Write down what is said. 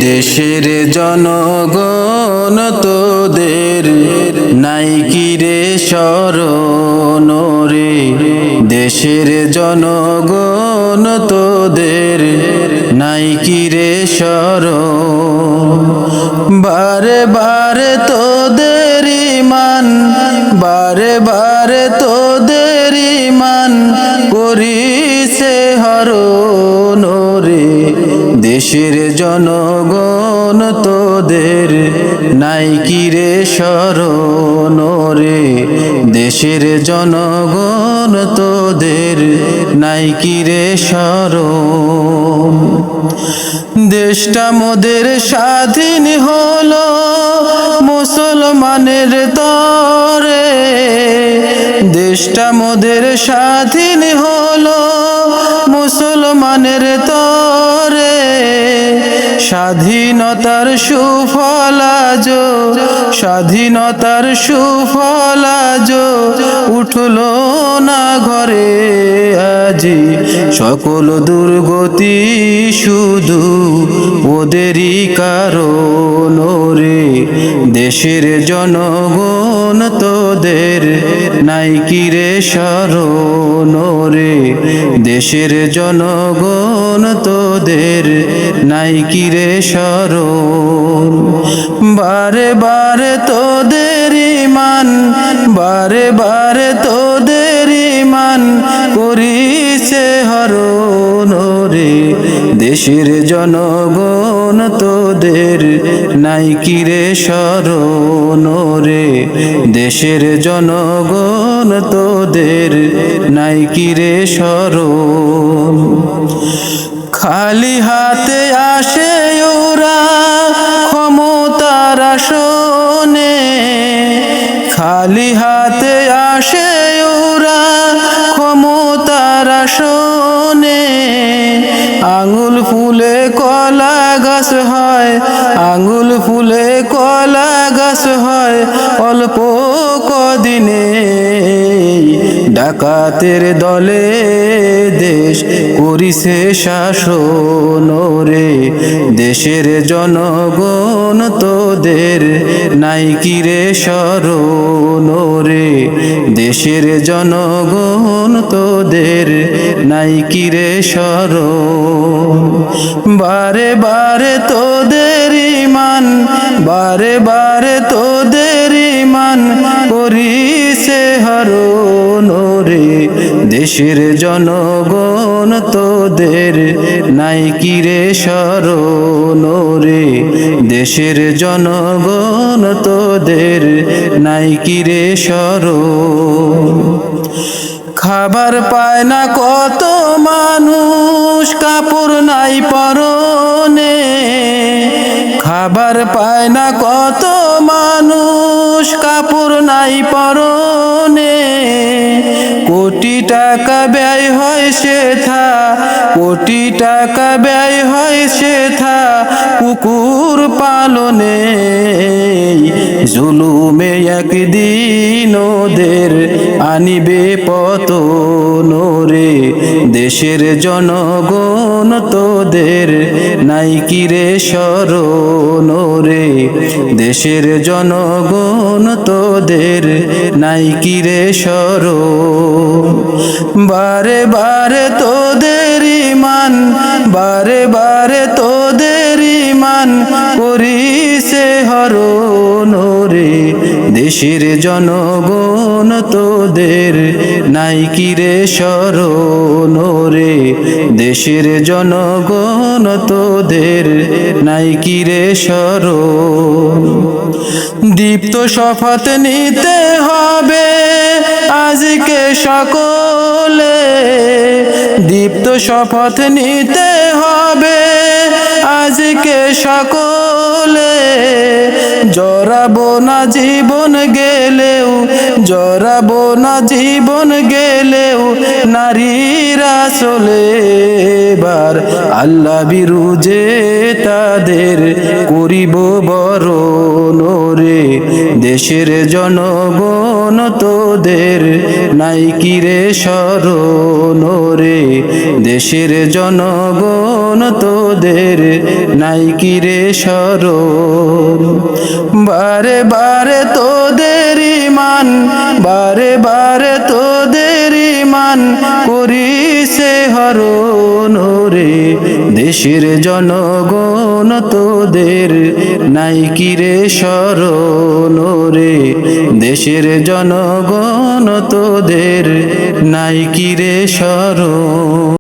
দেশের জনগণ তোদের নাই কি রে শরণ রে, দেশের জনগণ তোদের নাই কি রে শরণ। বারে বারে তোদের ইমান, বারে বারে তোদের ইমান করিছে হরণ রে, দেশের জনগণ তোদের নাই কি রে শরণ রে, দেশের জনগণ তোদের নাই কি রে শরণ। দেশটা মোদের স্বাধীন হলো মুসলমানের তরে, দেশটা মোদের স্বাধীন হলো মুসলমানের তরে, স্বাধীনতার সুফল আজ, স্বাধীনতার সুফল আজ উঠলো না ঘরে আজি, সকল দুর্গতি শুধু ওদেরই কারণ রে, দেশের জনগণ তোদের নাই কি রে শরণ রে, দেশের জনগণ তোদের নাই কি রে শরণ। বারে বারে তোদের ইমান, বারে বারে তোদের ইমান করিছে হরণ রে, দেশের জনগণ তোদের নাই কি রে শরণ রে, দেশের জনগণ তোদের নাই কি রে শরণ। খালি হাতে আসে ওরা ক্ষমতার আসনে, খালি হাতে আসে ওরা ক্ষমতার আসনে, আঙুল ফুলে কলা গাছ হয়, আঙুল ফুলে কলা গাছ হয় অল্প কদিনে, ডাকাতের দলে দেশ করিছে শাসন রে, দেশের জনগণ তোদের নাই কি রে শরণ রে, দেশের জনগণ তোদের নাই কি রে শরণ। বারে বারে তোদের ইমান, বারে বারে তোদের ইমান করিছে হরণ রে, দেশের জনগণ তোদের নাই কি রে শরণ রে, দেশের জনগণ তোদের নাই কি রে শরণ। খাবার পায় না কত মানুষ, কাপড় নাই পরনে, খাবার পায় না কত মানুষ, কাপড় নাই পরনে, কোটি টাকা ব্যয় হয় সেথা, কোটি টাকা ব্যয় হয় সেথা কুকুর পালনে, জুলুমে একদিন ওদের আনিবে পতন রে, দেশের জনগণ তোদের নাই কি রে শরণ রে, দেশের জনগণ তোদের নাই কি রে শরণ। বারে বারে তোদের ইমান, বারে বারে তোদের ইমান করিছে হরণ রে, দেশের জনগণ তোদের নাই কি রে শরণ রে, দেশের জনগণ তোদের নাই কি রে শরণ। দীপ্ত শপথ নিতে হবে আজকে সকলে, দীপ্ত শপথ নিতে হবে আজকে সকলে, জড়াবো না জীবন গেলেও, জড়াবো না জীবন গেলেও নারীরা চলে, এবার আল্লাহ বিরুজে তাদের করিব বরণ রে, দেশের জনগণ তোদের নাই কি রে স্মরণ রে, দেশের জনগণ তোদের নাই কি রে স্মরণ। বারে বারে তোদের ইমান, বারে বারে তোদের ইমান করিছে হরণ রে, দেশের জনগণ তোদের নাই কি রে স্মরণ রে, দেশের জনগণ তোদের নাই কি রে স্মরণ।